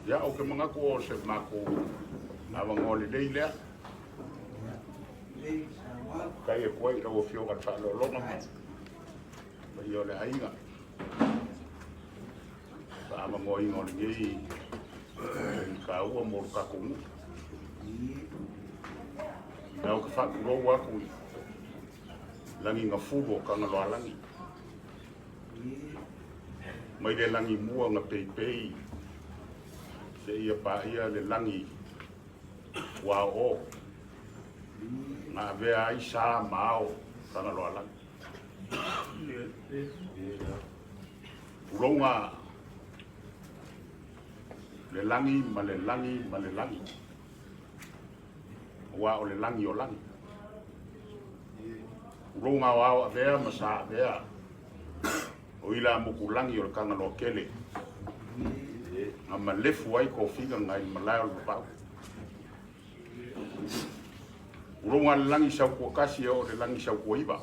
Ya o ke mga ko se mako awang ole leile. Kai e koe o afioga faaaloaloga ma. Ma i ole aiga. Sa ama mo inga ole ngei ka ua mo ka kungu. Nau ka whakurou aku i langi ngā fugo ka ngaloa langi. Mai le langi mua ngā peipei se ia paia le langi wa o ngā vea ai sa mao ka ngaloa langi. Uronga le langi ma le langi ma le langi. Wa o le langi o langi. Uronga wa vea ma sa vea. O ila muku langi o le kangaloa kele. Nga malefu ai ko figa ngai malai o le pau. Uronga le langi sau kua kasi o le langi sau kua iwa.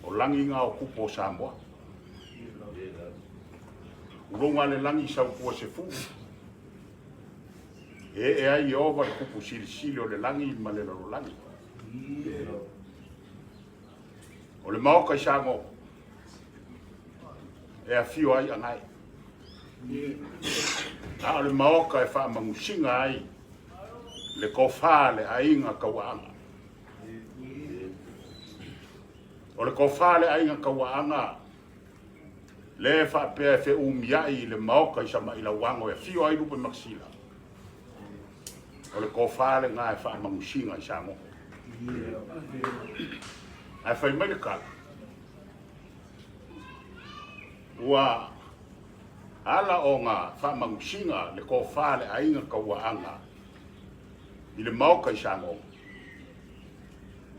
O langi nga o kupo Samoa. Uronga le langi sau kua se fu. E ai o va le kupu sili o le langi ma le lalo langi. O le maoka i Samoa. E a fio ai angai. A o le maoka e wha mangusinga ai. Le kofa le ainga kawaanga. O le kofa le ainga kawaanga. Le wha pēr fe umiai le maoka i sama ila wango e fio ai rupe maksila. O le kofa le ngā e wha mangusinga i Samoa. Ai whai mai le kala. Ua ala o ngā whamangusinga le ko whale ainga kawaanga i le maoka i Samoa.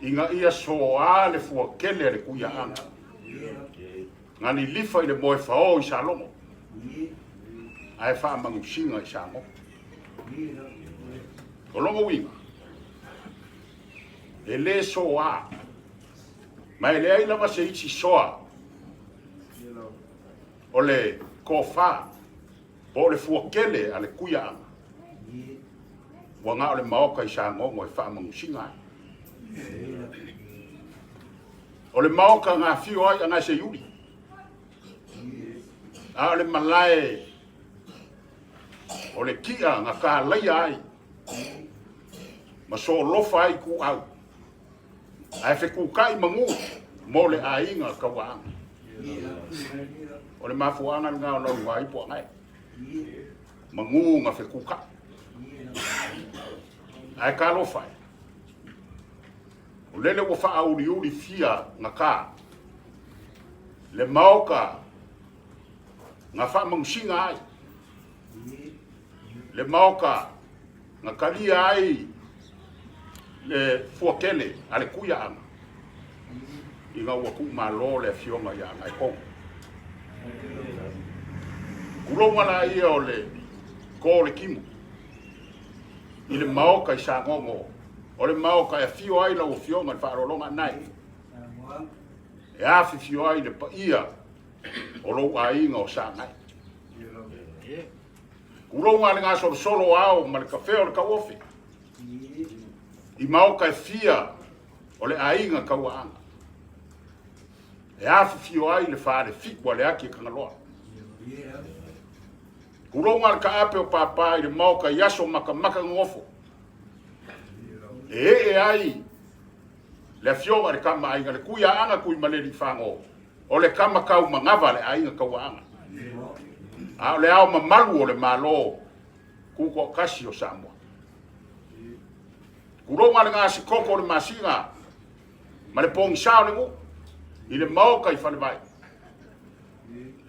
I ngā ia soa le fua kele le kuia anga. Ngani lifa i le moe whao i Salongo. Ai whamangusinga i Samoa. O longo winga. E le soa. Mai le ai lama se iti soa. O le kofa po le fuakele a le kuia anga. Wa ngā o le maoka i Samoa mo e whamangusinga. O le maoka ngā fio ai a ngā se yuri. A o le malae o le kia ngā ka laia ai. Ma so lofa ai ku au. Ai fe ku kai mangu mo le ainga kawaanga. O le mafuanga ngā o lau wai po ngai. Mangu ngā fe kuka. Ai ka lo fai. O lele wa wha auri uri fia ngā kā. Le maoka ngā wha mangusinga ai. Le maoka ngā kalia ai le fuakele a le kuia anga. I ngā waku malo le fionga ia ngai kong. Uronga la ia o le ko le kimu. I le maoka i Sangongo. O le maoka e fio ai la o fionga le faaaloaloga nai. E afi fio ai le paia o lou ainga o Sangai. Uronga le ngā solo ao ma le kafe o le kauofi. I maoka e fia o le ainga kauaanga. E afi fio ai le whaare fikwa le aki kangaloa. Uronga le ka ape o papai le maoka i aso maka ngofo. E ai le fionga le kama ainga le kuia anga kui maleri whango. O le kama kau mangava le ainga kauaanga. A le ao mamalu o le malo kuko kasi o Samoa. Uronga le ngā sikoko le masinga ma le pongi sao le ngu. I le maoka i whale vai.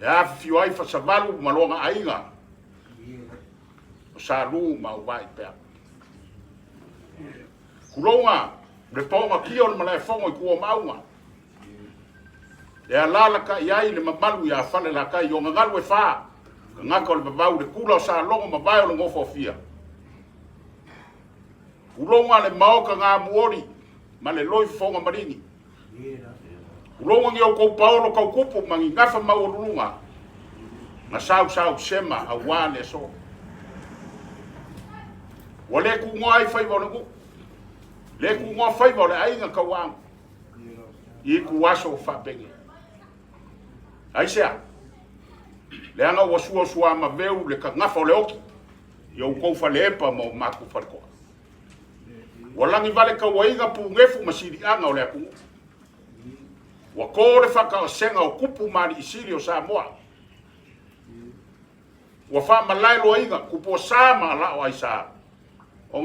E afi fio ai whasavalu malonga ainga. O sa lu ma o vai pēr. Kuronga le ponga kia o le malai fongo i kua maunga. E alalaka i ai le mamalu i a whale la kai o ngangalu e wha. Ka ngaka o le babau le kula o sa longo ma vai o le ngofo fia. Kuronga le maoka ngā muori ma le loi fonga maringi. Kuronga ngi o kou paolo kau kupu mangi ngafa maurunga. nga sau sema a wale so wale ku ngoi fai wala ku le ku ngoi fai wala ai nga kawang I ku waso fa penge ai sia le anga wasua ma veu le ka ngafa le oki yo ko fa le pa mo maku fa ko wala ngi vale ka waiga pu ngefu masiri anga ole ku wa ko le fa ka senga o kupu mani isiri o Samoa wa fa malai lo inga kupo sama la o aisa o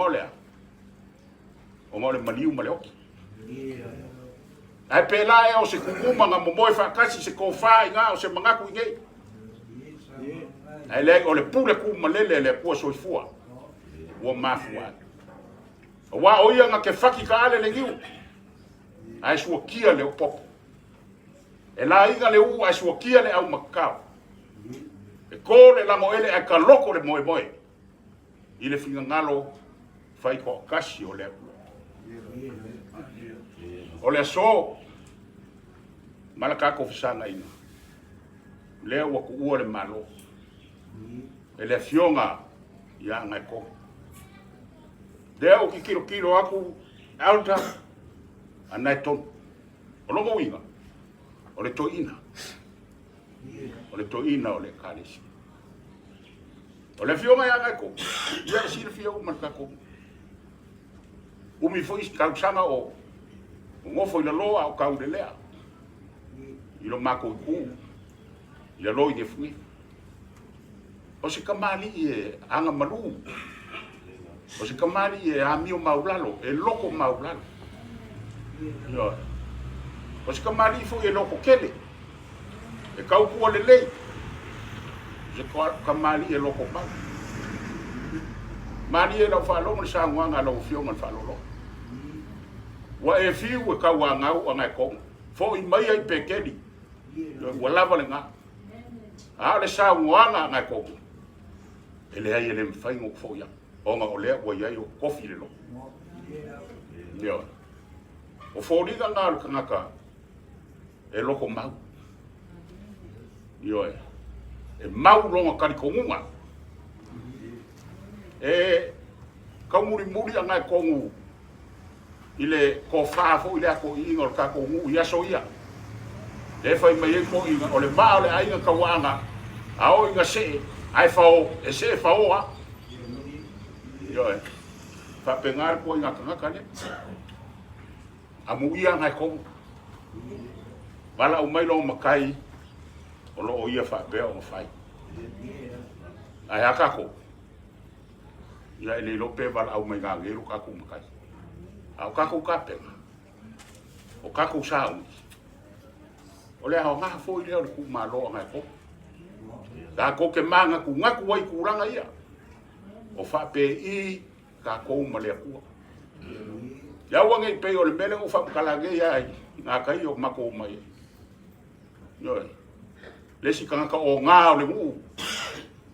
ngole maliu male oki ai pela e o se kukuma nga mo fa kasi se ko fa inga o se mangaku inge ai le o le pule ku malele le ku so fua wa mafua wa o ia nga ke faki ka ale le ngiu ai so kia le pop e la inga le u ai so kia le au makao e ko le la moele e ka loko le moe I le finga ngalo fai ko kasi o le so malaka ko fisanga ina le wa ku ua le malo e le fionga ya ngai ko de o ki kilo aku alta anai ton o lo moinga o le toina o le kalisi o le fionga ya ngai ko ya si le fionga malaka ko umi foi kausanga o ngofo ina loa o kau de lea I lo mako ku I lo I fui o se kamali e anga malu o se kamali e amio maulalo e loko maulalo yo o se kamali fo e loko kele e kau ku le lei se kamali e loko mau mali e lo fa lo sa nganga lo fio man fa lo wa e fiu e ka wa ngau anga ko fo I mai ai pekeli wa lava le nga a le sa nganga nga ko ele ai ele fai ngo fo ya o nga ole wa ya yo kofi le lo yo o fo ni nga nga ka e lo ko mau yo e mau lo nga ka ko nga e ka muri anga ko ngu ile ko fafo ile ko ingol ka ko ngu ya so ia e fai mai ko inga ole ba ole ai ka wanga ao inga se ai fao e se fao a yo e fa pengar ko inga ka ne amu ia ngai ko wala o mai lo makai o lo ia fa pe o fai ai aka ko ya ele lo pe wala o mai ga ngeru ka ko makai au kako kape o kako sao o le ho nga fo ile o ku malo nga ko da ko ke manga ku nga ku wai ku ranga ia o fa pe I ka ko male ku ya wanga pe o le mele o fa kala ge ya nga kai o mako mai yo le si kanga ka o nga o le mu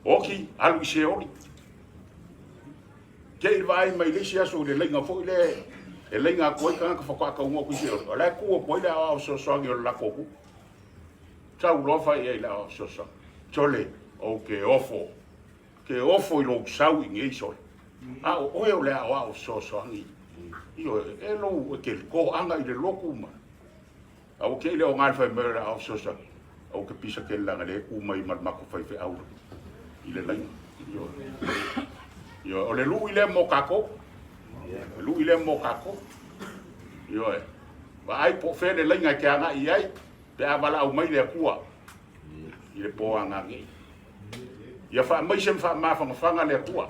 oki alu se oli ke vai mai le si aso le nga fo ile e lenga ko ka fa ka ngo ku sio la ku ko ile a so so ngi la ko ku ta u lo fa ye la so so chole o ke ofo I lo sau ngi so a o le a so so ngi io e lo ke ko anga ile lo ku ma a o ke ile o ngal fa me a so so o ke pisa ke la le ku mai ma ko fa fe au ile la yo o le lu ile mo ka ko lu ile mo kako yo e ba ai po fe le lenga ke anga I ai pe abala au mai le kua ile po anga ngi ya fa mai sem fa ma fa le kua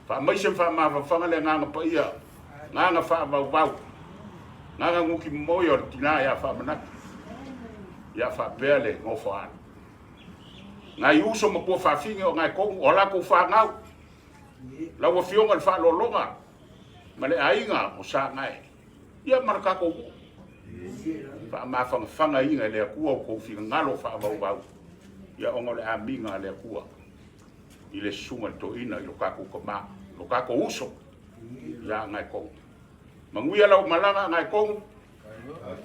fa mai sem fa ma fa le nga paia nga fa va nga nguki moyo tina ya fa mana ya fa pele ngo fa nga yuso mo po fa fingo nga ko ola ko fa ngau la wo fionga fa lo longa male aiga o sa ngai ia marka ko fa ma fa inga le ku ko fi ngalo fa ba ia ongole aminga le ku ile sunga to ina lo ka ko ma lo ka ko uso ya ngai ko manguia la malanga ngai ko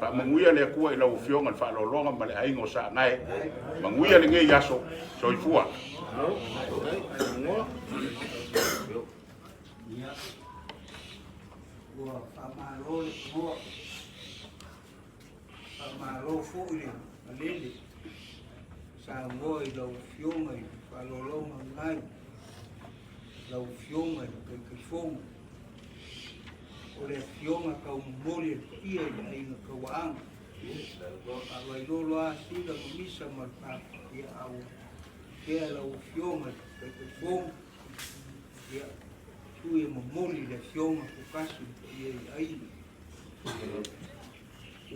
fa manguia le kua ila ufionga fa lo longa male aingo sa ngai manguia le ngai yaso soifua Malo foi alele sa ngoi lo fionga fa lo longa ngai lo fionga ke fong o le fionga ka mole ia ai na ka wang a vai lo a sila misa mal pa ia au ke lo fionga ke fong ia tu e mole le fionga ko kasu ia ai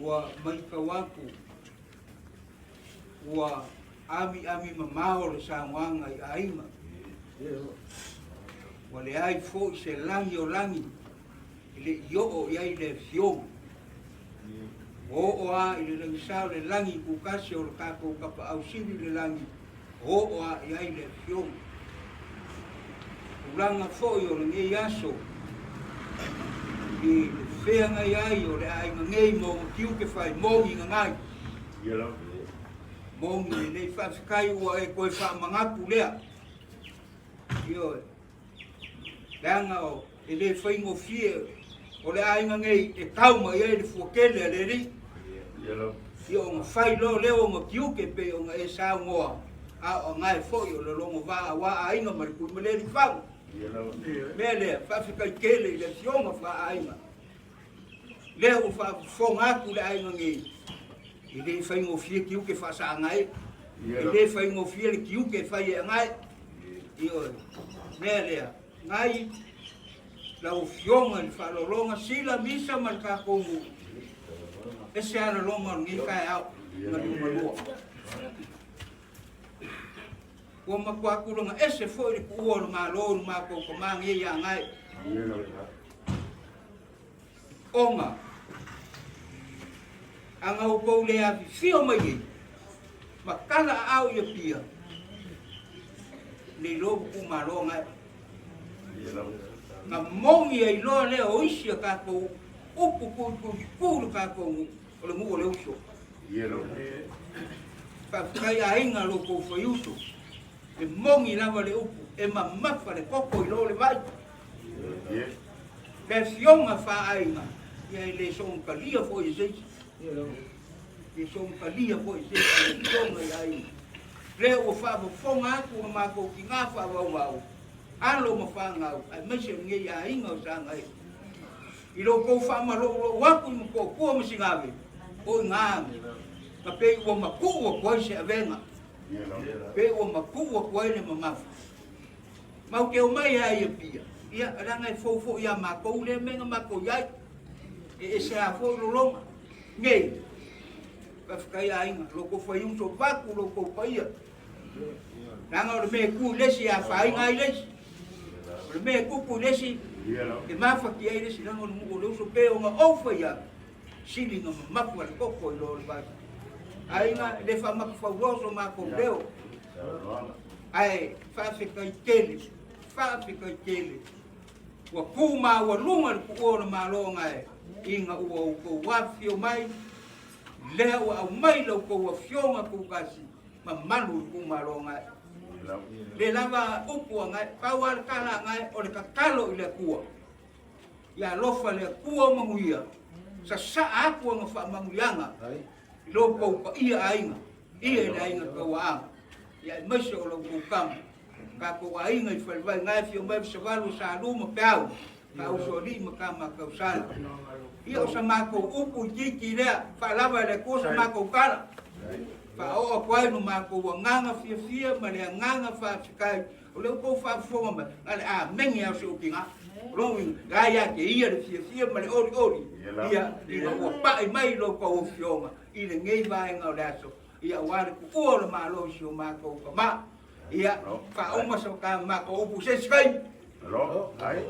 wa mai ka waku wa ami mamao le sangwanga i aima wa le ai fo se langi o langi le yo o ia le fiong o a i le langi sao le langi ku kasi o le kako kapa au sivi le langi o a ia le fiong ulanga fo i o le nge yaso i fea ngai ai o le ai ngei mo kiu ke fai mongi ngai mongi nei whawhikai ua e koe wha mangapu lea io leanga o e le whaingo fie o le ai ngei e kauma i ai le fuakele le ri io o ngā whai lo leo o ngā kiu ke pe o ngā e sao ngoa a o ngai foi o le longo wa a ainga mariku me le whau me le whawhikai kele le fionga wha ainga leo o whafonga aku le ainga ngei i le whaingo fie kiu ke whasa ngai i le whaingo fie le kiu ke whai e ngai i oi mea lea ngai lau fionga ni whalolonga sila misa man ka kongu e se ana longa ngi kai au ngani malua ua makuakulunga e se foi le kuua le malo le mako ko mangi ia ngai onga anga o ko le avi fio mai makala au ia pia le lobo ku malo ngai na mongi ai lo le o isia ka ko upu ku ka ko o le mu le uso fa kai ainga lo ko foi uso e mongi lava le upu e mamafa le koko i lo le vai le fionga fa ainga ia le son kalia foi sei le son kalia foi sei le fionga ai le o fa fonga ku ma ko ki nga fa wa alo ma fa nga ai me se ngi ia inga o sanga ai i lo ko fa ma lo wa ku mo ko mo singawe o nga ka pe o ma ku o ko se avenga pe o ma ku o ko le mama ma ke o mai ai pia ia ranga fo ia ma ko le menga ma ko ia e se a fo lo ngai ka fkai ai lo ko foi un so va ku lo ko paia ranga o me ku le si a fai ngai le o me ku le si e ma fa ki ai le si ranga mo lo so pe o ma o fa ia sili no ma ku le ko ko lo le ba ai nga le fa ma fa roso ma ko deo ai fa se kai kele wa kuma wa lunga ku o ma lo ngai inga ua ko wafio mai leo au mai lo ko wafionga ku kasi ma manu ku malonga le lava upu ngai pawal kala ngai o le kakalo ile kua ya lofa le kua manguia sa aku nga fa manguianga lo ko ia ainga ainga ko wa ya mesho lo ku kam ka ko ainga i falvai ngai fio mai se valu sa luma pau ka usoli makama ka usala ia sama ko upu jiki lea fa lava le ko sama ko kala fa o kwai no ma ko nganga fia ma le nganga fa kai o le ko fa fo ma ale a mengi a so kinga roing gaya ke ia le fia ma le ori ia o pa mai lo ko fioma i le ngei vai nga daso ia wa le ko o ma lo sio ma ko ma ia fa o ma so ka ma ko upu se skai Hello, hi.